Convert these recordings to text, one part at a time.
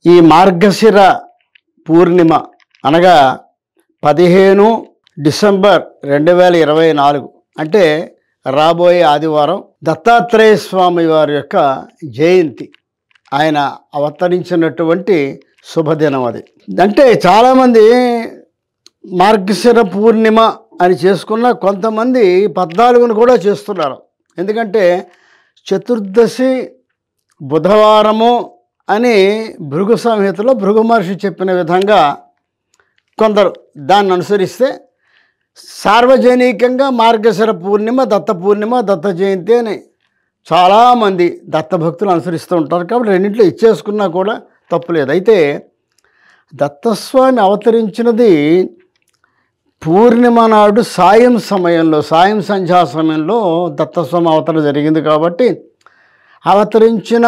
ఈ మార్గశిర పూర్ణిమ అనగా 15 డిసెంబర్ 2024 అంటే రాబోయే ఆదివారం దత్తాత్రేయ స్వామి వారి యొక్క జయంతి. ఆయన అవతరించినటువంటి శుభదినం అది. అంటే చాలామంది మార్గశిర పూర్ణిమ అని చేసుకున్న కొంతమంది 14ను కూడా చేస్తున్నారు. ఎందుకంటే చతుర్దశి బుధవారము అని భృగు సంహితలో భృగు మహర్షి చెప్పిన విధంగా కొందరు దాన్ని అనుసరిస్తే సార్వజనికంగా మార్గశిర పూర్ణిమ, దత్త పూర్ణిమ, దత్త జయంతి అని చాలామంది దత్తభక్తులు అనుసరిస్తూ ఉంటారు. కాబట్టి రెండింటిలో ఇచ్చేసుకున్నా కూడా తప్పులేదు. అయితే దత్తస్వామి అవతరించినది పూర్ణిమ నాడు సాయం సంధ్యా సమయంలో దత్తస్వామి అవతరణ జరిగింది. కాబట్టి అవతరించిన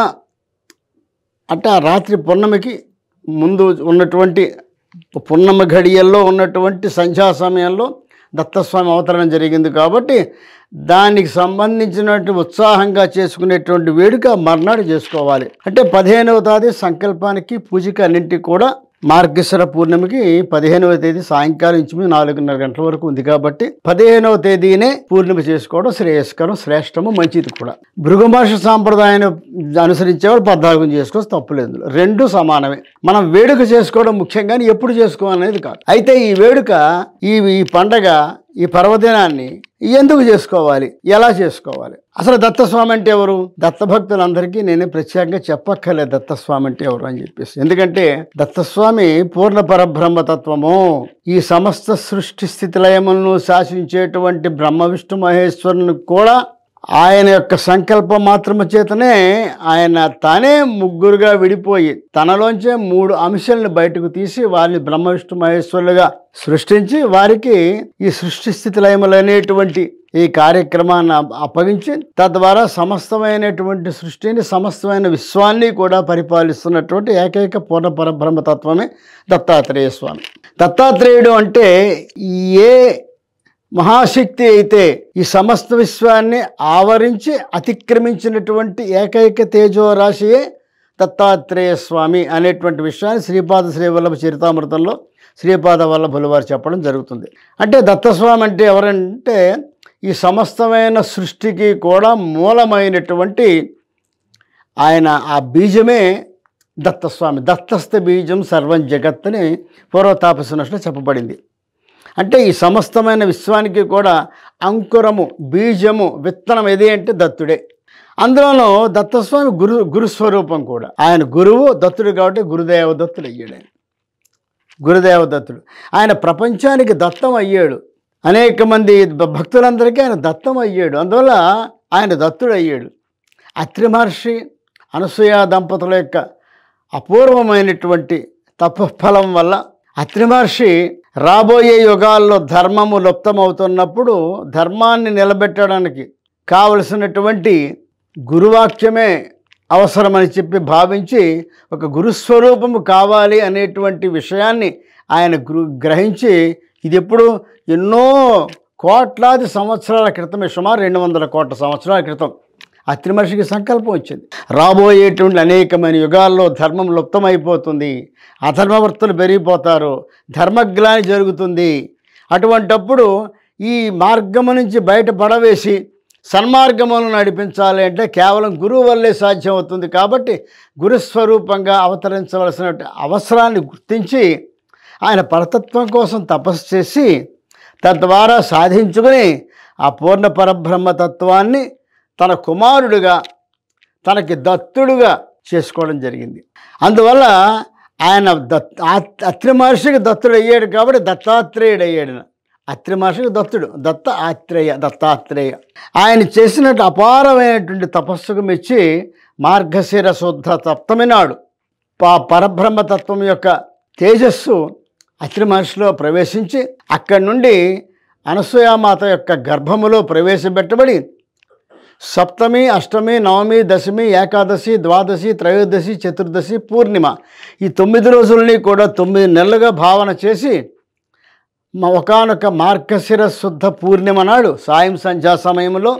అంటే ఆ రాత్రి పున్నమికి ముందు ఉన్నటువంటి పున్నమ ఘడియల్లో ఉన్నటువంటి సంధ్యా సమయంలో దత్తస్వామి అవతరణ జరిగింది. కాబట్టి దానికి సంబంధించినటువంటి ఉత్సాహంగా చేసుకునేటువంటి వేడుక మర్నాడు చేసుకోవాలి. అంటే 15వ తేదీ సంకల్పానికి పూజకి అన్నింటికి కూడా మార్గశిర పూర్ణిమకి 15వ తేదీ సాయంకాలం ఇంచుమించు 4:30 గంటల వరకు ఉంది. కాబట్టి 15వ తేదీనే పూర్ణిమ చేసుకోవడం శ్రేయస్కరం, శ్రేష్టము, మంచిది కూడా. భృగు మహర్షి సాంప్రదాయాన్ని అనుసరించేవారు 14 చేసుకోవచ్చు, తప్పులేదు. రెండు సమానమే. మనం వేడుక చేసుకోవడం ముఖ్యంగా ఎప్పుడు చేసుకోవాలనేది కాదు. అయితే ఈ వేడుక ఈ పండగ ఈ పర్వదినాన్ని ఎందుకు చేసుకోవాలి, ఎలా చేసుకోవాలి? అసలు దత్తస్వామి అంటే ఎవరు? దత్తభక్తులందరికీ నేను ప్రత్యేకంగా చెప్పక్కర్లేదు దత్తస్వామి అంటే ఎవరు అని చెప్పేసి. ఎందుకంటే దత్తస్వామి పూర్ణ పరబ్రహ్మతత్వము. ఈ సమస్త సృష్టి స్థితి లయములను శాసించేటువంటి బ్రహ్మ విష్ణు మహేశ్వరుని కూడా ఆయన యొక్క సంకల్పం మాత్రము చేతనే ఆయన తానే ముగ్గురుగా విడిపోయి తనలోంచే 3 అంశాలను బయటకు తీసి వారిని బ్రహ్మ విష్ణు మహేశ్వరులుగా సృష్టించి వారికి ఈ సృష్టి స్థితి లయములు అనేటువంటి ఈ కార్యక్రమాన్ని అప్పగించి తద్వారా సమస్తమైనటువంటి సృష్టిని, సమస్తమైన విశ్వాన్ని కూడా పరిపాలిస్తున్నటువంటి ఏకైక పూర్ణ పరబ్రహ్మ తత్వమే దత్తాత్రేయ స్వామి. దత్తాత్రేయుడు అంటే ఏ మహాశక్తి అయితే ఈ సమస్త విశ్వాన్ని ఆవరించి అతిక్రమించినటువంటి ఏకైక తేజోరాశియే దత్తాత్రేయ స్వామి అనేటువంటి విషయాన్ని శ్రీపాద శ్రీవల్లభ చరితామృతంలో శ్రీపాద వల్లభుల వారు చెప్పడం జరుగుతుంది. అంటే దత్తస్వామి అంటే ఎవరంటే ఈ సమస్తమైన సృష్టికి కూడా మూలమైనటువంటి ఆయన ఆ బీజమే దత్తస్వామి. దత్తస్థ బీజం సర్వం జగత్ అని పూర్వతాపసునలో చెప్పబడింది. అంటే ఈ సమస్తమైన విశ్వానికి కూడా అంకురము, బీజము, విత్తనం ఏది అంటే దత్తుడే. అందులోనూ దత్తస్వామి గురుస్వరూపం కూడా. ఆయన గురువు దత్తుడు కాబట్టి గురుదేవ దత్తుడు అయ్యాడు. ఆయన గురుదేవ దత్తుడు. ఆయన ప్రపంచానికి దత్తం అయ్యాడు. అనేక మంది భక్తులందరికీ ఆయన దత్తం అయ్యాడు. అందువల్ల ఆయన దత్తుడు అయ్యాడు. అత్రి మహర్షి అనసూయ దంపతుల యొక్క అపూర్వమైనటువంటి తపఫలం వల్ల అత్రి మహర్షి రాబోయే యుగాల్లో ధర్మము లుప్తమవుతున్నప్పుడు ధర్మాన్ని నిలబెట్టడానికి కావలసినటువంటి గురువాక్యమే అవసరమని చెప్పి భావించి ఒక గురుస్వరూపము కావాలి అనేటువంటి విషయాన్ని ఆయన గ్రహించి ఇది ఎప్పుడు ఎన్నో కోట్లాది సంవత్సరాల క్రితమే, సుమారు 200 కోట్ల సంవత్సరాల క్రితం అత్రి మహర్షికి సంకల్పం వచ్చింది. రాబోయేటువంటి అనేకమైన యుగాల్లో ధర్మం లుప్తమైపోతుంది, అధర్మవర్తులు పెరిగిపోతారు, ధర్మగ్లాని జరుగుతుంది. అటువంటప్పుడు ఈ మార్గము నుంచి బయట పడవేసి సన్మార్గమును నడిపించాలి అంటే కేవలం గురువు వల్లే సాధ్యం అవుతుంది. కాబట్టి గురుస్వరూపంగా అవతరించవలసిన అవసరాన్ని గుర్తించి ఆయన పరతత్వం కోసం తపస్సు చేసి తద్వారా సాధించుకుని ఆ పూర్ణ పరబ్రహ్మతత్వాన్ని తన కుమారుడుగా, తనకి దత్తుడుగా చేసుకోవడం జరిగింది. అందువల్ల ఆయన అత్రి మహర్షికి దత్తుడు అయ్యాడు కాబట్టి దత్తాత్రేయుడు అయ్యాడు. అత్రి మహర్షికి దత్తుడు దత్తాత్రేయ. ఆయన చేసినట్టు అపారమైనటువంటి తపస్సుకు మెచ్చి మార్గశిర శుద్ధ సప్తమి నాడు పరబ్రహ్మతత్వం యొక్క తేజస్సు అత్రి మహర్షిలో ప్రవేశించి అక్కడి నుండి అనసూయామాత యొక్క గర్భములో ప్రవేశపెట్టబడి సప్తమి, అష్టమి, నవమి, దశమి, ఏకాదశి, ద్వాదశి, త్రయోదశి, చతుర్దశి, పూర్ణిమ ఈ 9 రోజులని కూడా 9 నెలలుగా భావన చేసి ఒకానొక మార్గశిర శుద్ధ పూర్ణిమ నాడు సాయం సంధ్యా సమయంలో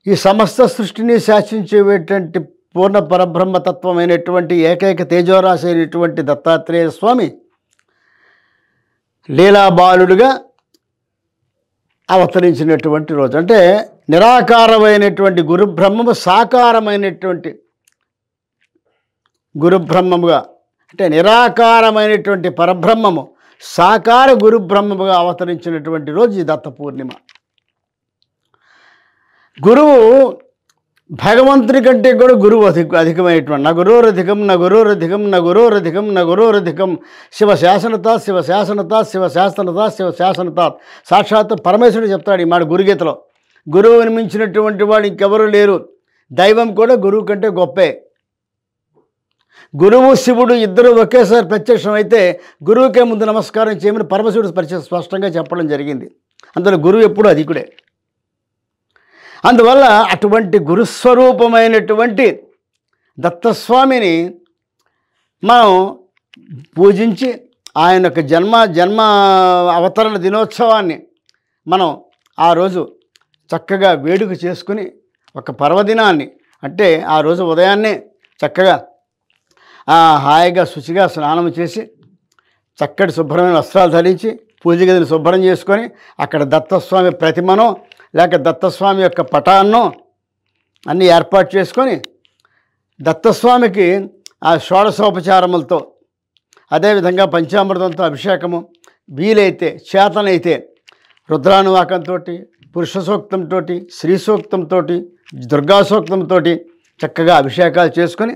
ఈ సమస్త సృష్టిని శాసించేటువంటి పూర్ణ పరబ్రహ్మతత్వమైనటువంటి ఏకైక తేజోరాశి అయినటువంటి దత్తాత్రేయ స్వామి లీలాబాలుడుగా అవతరించినటువంటి రోజు. అంటే నిరాకారమైనటువంటి గురుబ్రహ్మము సాకారమైనటువంటి గురుబ్రహ్మముగా, అంటే నిరాకారమైనటువంటి పరబ్రహ్మము సాకార గురుబ్రహ్మముగా అవతరించినటువంటి రోజు ఈ దత్త పూర్ణిమ. గురువు భగవంతుడి కంటే కూడా గురువు అధికమైనటువంటి నగురోరధికం శివశాసనత సాక్షాత్ పరమేశ్వరుడు చెప్తాడు ఈ మాట గురుగీతలో. గురువుని మించినటువంటి వాడు ఇంకెవరూ లేరు. దైవం కూడా గురువు కంటే గొప్పే. గురువు శివుడు ఇద్దరు ఒకేసారి ప్రత్యక్షం అయితే గురువుకే ముందు నమస్కారం చేయమని పరమశివుడు స్పష్టంగా చెప్పడం జరిగింది. అందులో గురువు ఎప్పుడూ అధికుడే. అందువల్ల అటువంటి గురుస్వరూపమైనటువంటి దత్తస్వామిని మనం పూజించి ఆయన యొక్క జన్మ అవతరణ దినోత్సవాన్ని మనం ఆ రోజు చక్కగా వేడుక చేసుకుని ఒక పర్వదినాన్ని, అంటే ఆ రోజు ఉదయాన్నే చక్కగా హాయిగా శుచిగా స్నానం చేసి చక్కటి శుభ్రమైన వస్త్రాలు ధరించి పూజ గదిని శుభ్రం చేసుకొని అక్కడ దత్తస్వామి ప్రతిమనో లేక దత్తస్వామి యొక్క పటాన్నో అన్నీ ఏర్పాటు చేసుకొని దత్తస్వామికి ఆ షోడశోపచారములతో అదేవిధంగా పంచామృతంతో అభిషేకము, వీలైతే చేతనైతే రుద్రానువాకంతో, పురుష సూక్తంతో, శ్రీ సూక్తంతో, దుర్గా సూక్తంతో చక్కగా అభిషేకాలు చేసుకొని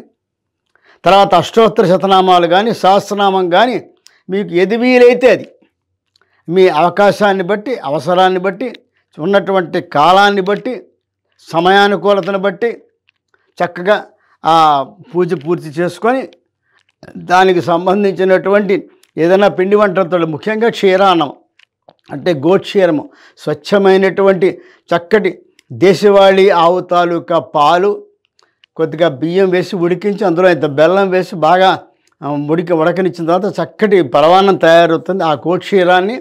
తర్వాత అష్టోత్తర శతనామాలు కానీ సహస్రనామం కానీ మీకు ఏది వీలైతే అది మీ అవకాశాన్ని బట్టి, అవసరాన్ని బట్టి, ఉన్నటువంటి కాలాన్ని బట్టి, సమయానుకూలతను బట్టి చక్కగా ఆ పూజ పూర్తి చేసుకొని దానికి సంబంధించినటువంటి ఏదైనా పిండి వంటలతో, ముఖ్యంగా క్షీరాన్నం అంటే గోక్షీరము, స్వచ్ఛమైనటువంటి చక్కటి దేశవాళీ ఆవు తాలూకా పాలు, కొద్దిగా బియ్యం వేసి ఉడికించి అందులో ఇంత బెల్లం వేసి బాగా ఉడకనిచ్చిన తర్వాత చక్కటి పరవాన్నం తయారవుతుంది. ఆ గోక్షీరాన్ని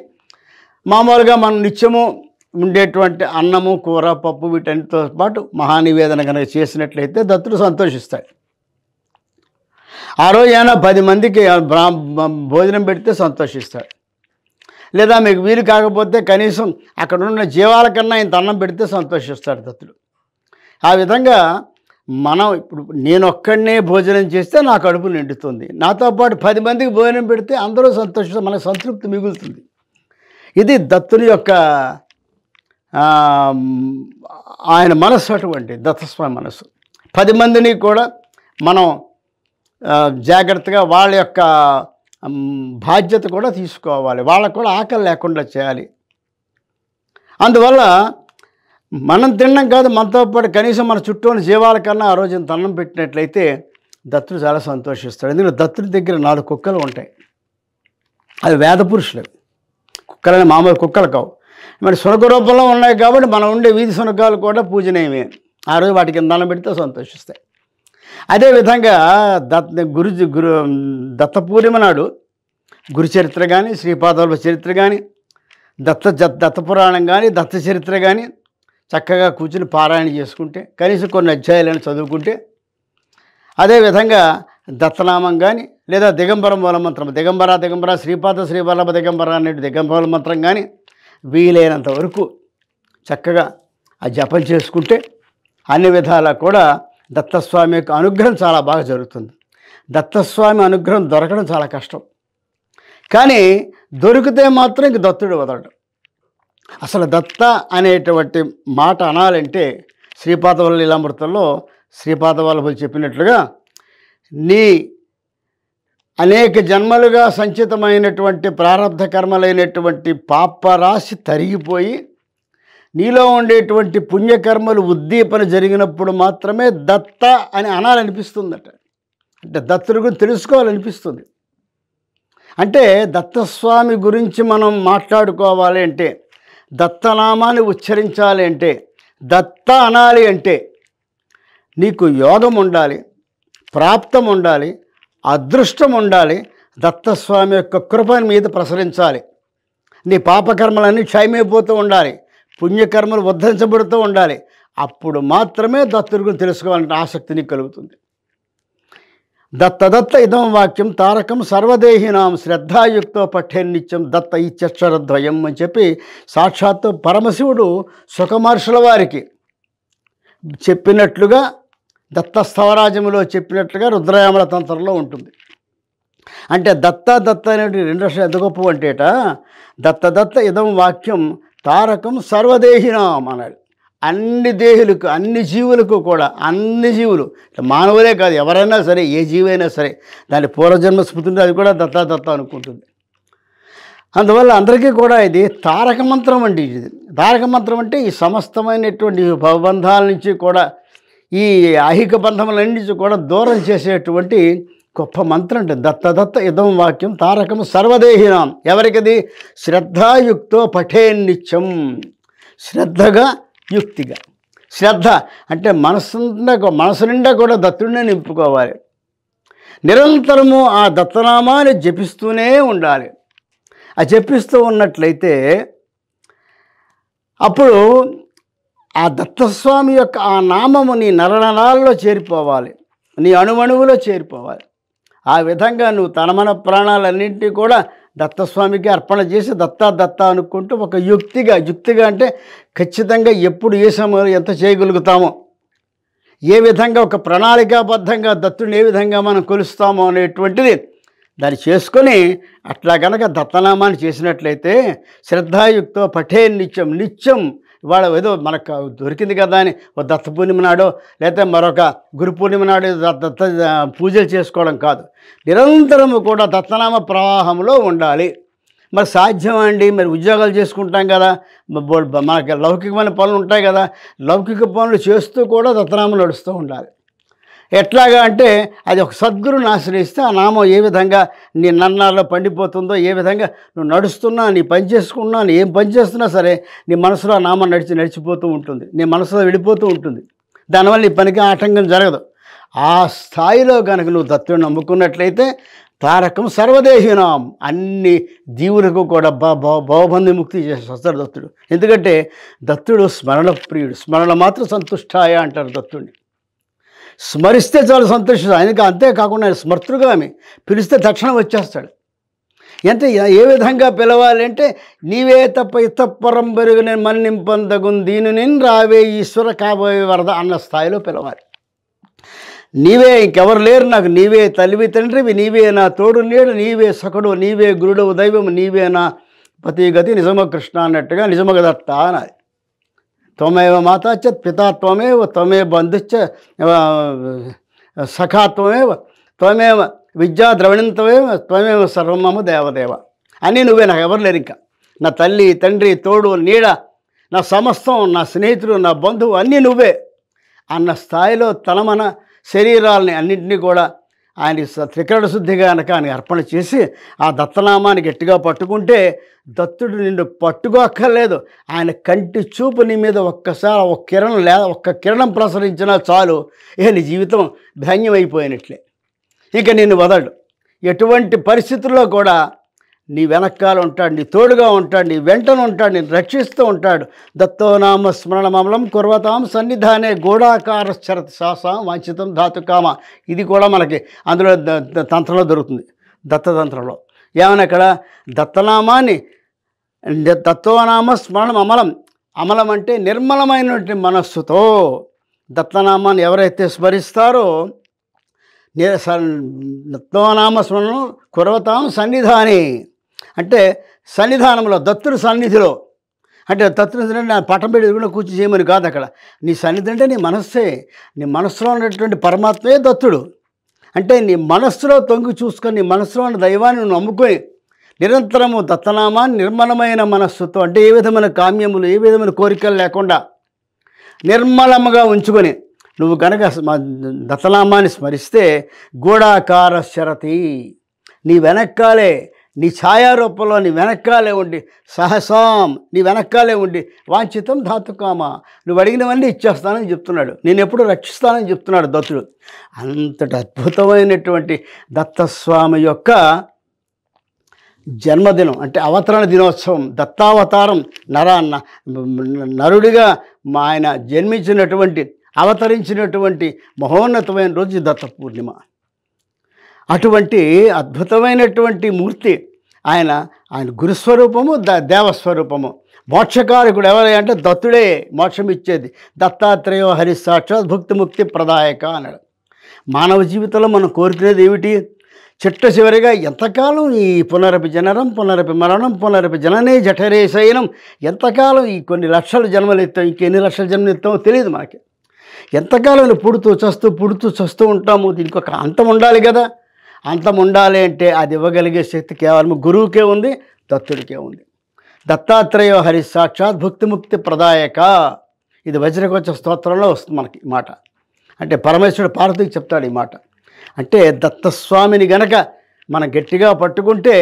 మామూలుగా మనం నిత్యము ఉండేటువంటి అన్నము, కూర, పప్పు వీటన్నిటితో పాటు మహానివేదన కనుక చేసినట్లయితే దత్తుడు సంతోషిస్తాడు. ఆ రోజు అయినా 10 మందికి భోజనం పెడితే సంతోషిస్తాడు. లేదా మీకు వీలు కాకపోతే కనీసం అక్కడ ఉన్న జీవాల కన్నా ఇంత అన్నం పెడితే సంతోషిస్తాడు దత్తుడు. ఆ విధంగా మనం ఇప్పుడు నేనొక్కడనే భోజనం చేస్తే నా కడుపు నిండుతుంది, నాతో పాటు 10 మందికి భోజనం పెడితే అందరూ సంతోషిస్తే మనకు సంతృప్తి మిగులుతుంది. ఇది దత్తుని యొక్క ఆయన మనస్సు, అటువంటి దత్తస్వామి మనస్సు. 10 మందిని కూడా మనం జాగ్రత్తగా వాళ్ళ యొక్క బాధ్యత కూడా తీసుకోవాలి, వాళ్ళకు కూడా ఆకలి లేకుండా చేయాలి. అందువల్ల మనం తినడం కాదు, మనతో పాటు కనీసం మన చుట్టూ ఉన్న జీవాల కన్నా ఆ రోజు ఇంత అన్నం పెట్టినట్లయితే దత్తుడు చాలా సంతోషిస్తాడు. ఎందుకంటే దత్తుడి దగ్గర 4 కుక్కలు ఉంటాయి. అది వేద పురుషులు. కుక్కలని మామూలు కుక్కలు కావు, మరి శునక రూపంలో ఉన్నాయి కాబట్టి మనం ఉండే వీధి శునకాలు కూడా పూజనీయమే. ఆ రోజు వాటికి దండం పెడితే సంతోషిస్తాయి. అదేవిధంగా దత్త పూర్ణిమ నాడు గురు చరిత్ర కానీ, శ్రీపాదవల్లభ చరిత్ర కానీ, దత్త పురాణం కానీ, దత్త చరిత్ర కానీ చక్కగా కూర్చుని పారాయణ చేసుకుంటే, కనీసం కొన్ని అధ్యాయాలను చదువుకుంటే, అదేవిధంగా దత్తనామం కానీ లేదా దిగంబర మూలమంత్రం, దిగంబర శ్రీవల్లభ దిగంబర అనే దిగంబర మంత్రం కానీ వీలైనంత వరకు చక్కగా ఆ జపం చేసుకుంటే అన్ని విధాలా కూడా దత్తస్వామి యొక్క అనుగ్రహం చాలా బాగా జరుగుతుంది. దత్తస్వామి అనుగ్రహం దొరకడం చాలా కష్టం, కానీ దొరికితే మాత్రం ఇంక దత్తుడు వదలడు. అసలు దత్త అనేటువంటి మాట అనాలంటే శ్రీపాదవల్లభ లీలామృతంలో శ్రీపాదవల్లభులు చెప్పినట్లుగా నీ అనేక జన్మలుగా సంచితమైనటువంటి ప్రారంధ కర్మలైనటువంటి పాపరాశి తరిగిపోయి నీలో ఉండేటువంటి పుణ్యకర్మలు ఉద్దీపన జరిగినప్పుడు మాత్రమే దత్త అని అనాలనిపిస్తుందట. అంటే దత్తుడి గురించి తెలుసుకోవాలనిపిస్తుంది. అంటే దత్తస్వామి గురించి మనం మాట్లాడుకోవాలి అంటే, దత్తనామాన్ని ఉచ్చరించాలి అంటే, దత్త అనాలి అంటే నీకు యోగం ఉండాలి, ప్రాప్తం ఉండాలి, అదృష్టం ఉండాలి, దత్తస్వామి యొక్క కృపని మీద ప్రసరించాలి, నీ పాపకర్మలన్నీ క్షయమైపోతూ ఉండాలి, పుణ్యకర్మలు ఉద్ధరించబడుతూ ఉండాలి. అప్పుడు మాత్రమే దత్తుడి గురించి తెలుసుకోవాలంటే ఆసక్తి నీకు కలుగుతుంది. దత్త ఇదం వాక్యం తారకం సర్వదేహినాం శ్రద్ధాయుక్తో పఠేన్నిత్యం దత్త ఇత్యక్షరద్వయం అని చెప్పి సాక్షాత్తు పరమశివుడు సుఖమహర్షుల వారికి చెప్పినట్లుగా దత్త స్థవరాజములో చెప్పినట్లుగా రుద్రయామల తంత్రంలో ఉంటుంది. అంటే దత్త అనేటి రెండు అక్షరాలు ఎంత గొప్ప అంటేట దత్త ఇదం వాక్యం తారకం సర్వదేహినాం అన్నాడు. అన్ని దేహులకు అన్ని జీవులకు కూడా అన్ని జీవులు మానవులే కాదు ఎవరైనా సరే ఏ జీవైనా సరే దాని పూర్వజన్మ స్మృతి అది కూడా దత్త అనుకుంటుంది. అందువల్ల అందరికీ కూడా ఇది తారక మంత్రం అంటే ఇది తారక మంత్రం అంటే ఈ సమస్తమైనటువంటి భవబంధాల నుంచి కూడా ఈ ఐహిక బంధములన్నించి కూడా దూరం చేసేటువంటి గొప్ప మంత్రం అంటే దత్త ఇదం వాక్యం తారకం సర్వదేహినాం. ఎవరికది? శ్రద్ధాయుక్తో పఠేన్నిత్యం. శ్రద్ధగా యుక్తిగా. శ్రద్ధ అంటే మనసు నిండా కూడా దత్తుడినే నింపుకోవాలి. నిరంతరము ఆ దత్తనామాన్ని జపిస్తూనే ఉండాలి. ఆ జపిస్తూ ఉన్నట్లయితే అప్పుడు ఆ దత్తస్వామి యొక్క ఆ నామము నీ నరనరాల్లో చేరిపోవాలి, నీ అణువణువులో చేరిపోవాలి. ఆ విధంగా నువ్వు తన మన ప్రాణాలన్నింటినీ కూడా దత్తస్వామికి అర్పణ చేసి దత్త అనుకుంటూ ఒక యుక్తిగా అంటే ఖచ్చితంగా ఎప్పుడు ఏ సమయంలో ఎంత చేయగలుగుతామో, ఏ విధంగా ఒక ప్రణాళికాబద్ధంగా దత్తుడిని ఏ విధంగా మనం కొలుస్తామో అనేటువంటిది దాన్ని చేసుకొని అట్లా కనుక దత్తనామాన్ని చేసినట్లయితే శ్రద్ధాయుక్తో నిత్యం ఇవాళ ఏదో మనకు దొరికింది కదా అని ఒక దత్త పూర్ణిమ నాడో లేకపోతే మరొక గురు పూర్ణిమ నాడు దత్త పూజలు చేసుకోవడం కాదు, నిరంతరము కూడా దత్తనామ ప్రవాహంలో ఉండాలి. మరి సాధ్యం అండి, మరి ఉద్యోగాలు చేసుకుంటాం కదా, మనకి లౌకికమైన పనులు ఉంటాయి కదా, లౌకిక పనులు చేస్తూ కూడా దత్తనామం నడుస్తూ ఉండాలి. ఎట్లాగా అంటే అది ఒక సద్గురుని ఆశ్రయిస్తే ఆ నామం ఏ విధంగా నీ నన్నాల్లో పండిపోతుందో, ఏ విధంగా నువ్వు నడుస్తున్నా నీ పని చేసుకున్నా నీ ఏం పని చేస్తున్నా సరే నీ మనసులో ఆ నామం నడిచిపోతూ ఉంటుంది, నీ మనసులో వెళ్ళిపోతూ ఉంటుంది. దానివల్ల నీ పనికి ఆటంకం జరగదు. ఆ స్థాయిలో కనుక నువ్వు దత్తుడిని నమ్ముకున్నట్లయితే తారకం సర్వదేహినాం అన్ని జీవులకు కూడా భవబంధి ముక్తి చేసి వస్తాడు దత్తుడు. ఎందుకంటే దత్తుడు స్మరణ ప్రియుడు, స్మరణ మాత్రం సంతుష్టాయ అంటారు దత్తుడిని. స్మరిస్తే చాలా సంతోషిస్తాడు. ఆయనకి అంతేకాకుండా ఆయన స్మర్తృగామి, పిలిస్తే తక్షణం వచ్చేస్తాడు. అంటే ఏ విధంగా పిలవాలి అంటే నీవే తప్ప ఇతప్పరం పెరుగు నేను మన్నింపందగున్ దీని నేను రావే ఈశ్వర కాబోయే వరద అన్న స్థాయిలో పిలవాలి. నీవే ఇంకెవరు లేరు నాకు, నీవే తల్లివి తండ్రివి, నీవే నా తోడు నీడు, నీవే సఖడు, నీవే గురుడవు దైవము, నీవే నా పతిగతి నిజమ కృష్ణ అన్నట్టుగా నిజమగ దత్త అన్నది. త్వమేవ మాతా చ పితా త్వమేవ త్వమే బంధుశ్చ సఖా త్వమేవ విద్యా ద్రవిణంతమేవ త్వమేవ సర్వమమ దేవదేవ. అని నువ్వే, నాకు ఎవరు లేరు ఇంకా. నా తల్లి తండ్రి తోడు నీడ, నా సమస్తం, నా స్నేహితుడు, నా బంధువు అన్నీ నువ్వే అన్న స్థాయిలో తన మన శరీరాలని అన్నింటినీ కూడా ఆయన త్రికరణ శుద్ధిగా కనుక ఆయన అర్పణ చేసి ఆ దత్తనామాన్ని గట్టిగా పట్టుకుంటే దత్తుడు నిన్ను పట్టుకోక్కర్లేదు. ఆయన కంటి చూపు నీ మీద ఒక్కసారి ఒక్క కిరణం ప్రసరించినా చాలు, నీ జీవితం ధన్యమైపోయినట్లే. ఇక నిన్ను వదలడు. ఎటువంటి పరిస్థితుల్లో కూడా నీ వెనకాల ఉంటాడు, నీ తోడుగా ఉంటాడు, నీ వెంటనే ఉంటాడు, నేను రక్షిస్తూ ఉంటాడు. దత్తోనామ స్మరణమమలం కుర్వతాం సన్నిధానే గూఢాకార శరత్ శాసాం వాంఛితం ధాతుకామ. ఇది కూడా మనకి అందులో తంత్రంలో దొరుకుతుంది, దత్తతంత్రంలో. ఏమన్నా ఇక్కడ దత్తనామాన్ని దత్తోనామ స్మరణం అమలం, అమలం అంటే నిర్మలమైనటువంటి మనస్సుతో దత్తనామాన్ని ఎవరైతే స్మరిస్తారో దత్తోనామ స్మరణం కుర్వతాం సన్నిధానే అంటే సన్నిధానంలో దత్తుడి సన్నిధిలో. అంటే దత్తుడి సన్నిధి నా పట్టం పెట్టి కూడా కూర్చొని చేయమని కాదు అక్కడ. నీ సన్నిధి అంటే నీ మనస్సే, నీ మనస్సులో ఉన్నటువంటి పరమాత్మే దత్తుడు. అంటే నీ మనస్సులో తొంగి చూసుకొని నీ మనస్సులో ఉన్న దైవాన్ని నమ్ముకొని నిరంతరము దత్తనామాన్ని నిర్మలమైన మనస్సుతో, అంటే ఏ విధమైన కామ్యములు ఏ విధమైన కోరికలు లేకుండా నిర్మలముగా ఉంచుకొని నువ్వు కనుక దత్తనామాన్ని స్మరిస్తే గూఢాకార శరతి, నీ వెనక్కాలే, నీ ఛాయారూపంలో నీ వెనక్కాలే ఉండి సహసాం నీ వెనక్కాలే ఉండి వాంఛితం ధాతుకామ నువ్వు అడిగినవన్నీ ఇచ్చేస్తానని చెప్తున్నాడు, నేను ఎప్పుడు రక్షిస్తానని చెప్తున్నాడు దత్తుడు. అంతటి అద్భుతమైనటువంటి దత్తస్వామి యొక్క జన్మదినం అంటే అవతరణ దినోత్సవం, దత్తావతారం నరుడిగా ఆయన జన్మించినటువంటి అవతరించినటువంటి మహోన్నతమైన రోజు దత్త పూర్ణిమ. అటువంటి అద్భుతమైనటువంటి మూర్తి ఆయన. ఆయన గురుస్వరూపము, దేవస్వరూపము. మోక్షకారకుడు ఎవరు అంటే దత్తుడే మోక్షం ఇచ్చేది. దత్తాత్రేయో హరి సాక్షాత్ భుక్తి ముక్తి ప్రదాయక అన్నాడు. మానవ జీవితంలో మనం కోరుకునేది ఏమిటి? చిట్ట చివరిగా ఎంతకాలం ఈ పునరపి జననం, పునరపి మరణం, పునరపి జననే జఠరే శయనం, ఎంతకాలం ఈ కొన్ని లక్షల జన్మలు ఎత్తాం, ఇంకెన్ని లక్షల జన్మలు ఎత్తామో తెలియదు మనకి. ఎంతకాలం పుడుతూ చస్తూ ఉంటాము. దీనికి ఒక అంతం ఉండాలి కదా. అంతం ఉండాలి అంటే అది ఇవ్వగలిగే శక్తి కేవలం గురువుకే ఉంది, దత్తుడికే ఉంది. దత్తాత్రేయో హరి సాక్షాత్ భుక్తిముక్తి ప్రదాయక. ఇది వజ్రకవచ స్తోత్రంలో వస్తుంది మనకి ఈ మాట. అంటే పరమేశ్వరుడు పార్వతికి చెప్తాడు ఈ మాట. అంటే దత్తస్వామిని గనక మనం గట్టిగా పట్టుకుంటే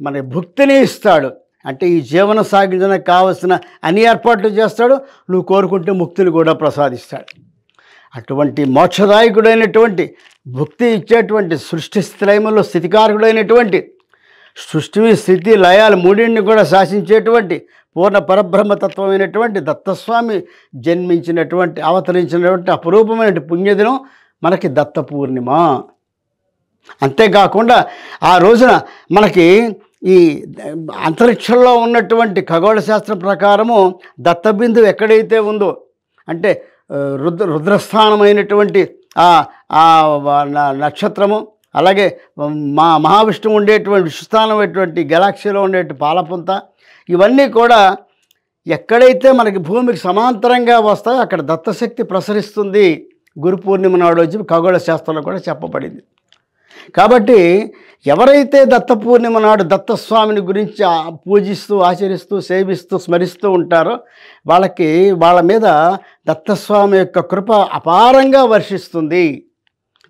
మన భుక్తిని ఇస్తాడు. అంటే ఈ జీవనం సాగించడానికి కావలసిన అన్ని ఏర్పాట్లు చేస్తాడు. నువ్వు కోరుకుంటే ముక్తిని కూడా ప్రసాదిస్తాడు. అటువంటి మోక్షదాయకుడైనటువంటి, భుక్తి ఇచ్చేటువంటి, సృష్టి స్థితిలయములో స్థితికారకుడైనటువంటి, సృష్టి స్థితి లయాలు మూడింటిని కూడా శాసించేటువంటి పూర్ణ పరబ్రహ్మతత్వమైనటువంటి దత్తస్వామి జన్మించినటువంటి, అవతరించినటువంటి అపురూపమైన పుణ్యదినం మనకి దత్త పూర్ణిమ. అంతేకాకుండా ఆ రోజున మనకి ఈ అంతరిక్షంలో ఉన్నటువంటి ఖగోళ శాస్త్రం ప్రకారము దత్తబిందువు ఎక్కడైతే ఉందో, అంటే రుద్రస్థానమైనటువంటి నక్షత్రము, అలాగే మహావిష్ణువు ఉండేటువంటి విష్ణుస్థానమైనటువంటి గెలాక్సీలో ఉండేటువంటి పాలపుంత, ఇవన్నీ కూడా ఎక్కడైతే మనకి భూమికి సమాంతరంగా వస్తాయో అక్కడ దత్తశక్తి ప్రసరిస్తుంది. గురు పూర్ణిమ నాడు వచ్చి ఖగోళ శాస్త్రంలో కూడా చెప్పబడింది. కాబట్టి ఎవరైతే దత్త పూర్ణిమ నాడు దత్తస్వామిని గురించి పూజిస్తూ, ఆచరిస్తూ, సేవిస్తూ, స్మరిస్తూ ఉంటారో వాళ్ళ మీద దత్తస్వామి యొక్క కృప అపారంగా వర్షిస్తుంది.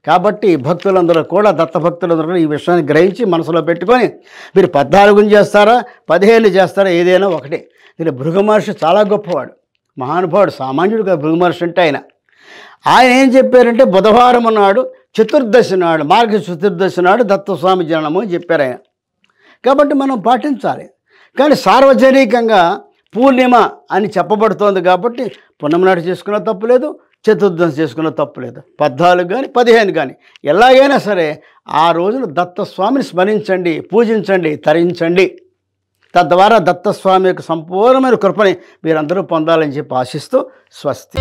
కాబట్టి భక్తులందరూ కూడా, దత్తభక్తులందరూ కూడా ఈ విషయాన్ని గ్రహించి మనసులో పెట్టుకొని మీరు 14 చేస్తారా, 15 చేస్తారా, ఏదైనా ఒకటే. దీని భృగు మహర్షి చాలా గొప్పవాడు, మహానుభావుడు, సామాన్యుడుగా భృగు మహర్షి అంటే ఆయన ఏం చెప్పారంటే బుధవారం నాడు, చతుర్దశి నాడు, మార్గ చతుర్దశి నాడు దత్తస్వామి జననము అని చెప్పారు ఆయన. కాబట్టి మనం పాటించాలి. కానీ సార్వజనికంగా పూర్ణిమ అని చెప్పబడుతోంది కాబట్టి పున్నమ నాడు చేసుకున్న తప్పు లేదు, చతుర్దశి చేసుకున్న తప్పు లేదు. 14 కానీ 15 కానీ ఎలాగైనా సరే ఆ రోజున దత్తస్వామిని స్మరించండి, పూజించండి, తరించండి. తద్వారా దత్తస్వామి యొక్క సంపూర్ణమైన కృపని మీరందరూ పొందాలని చెప్పి ఆశిస్తూ స్వస్తి.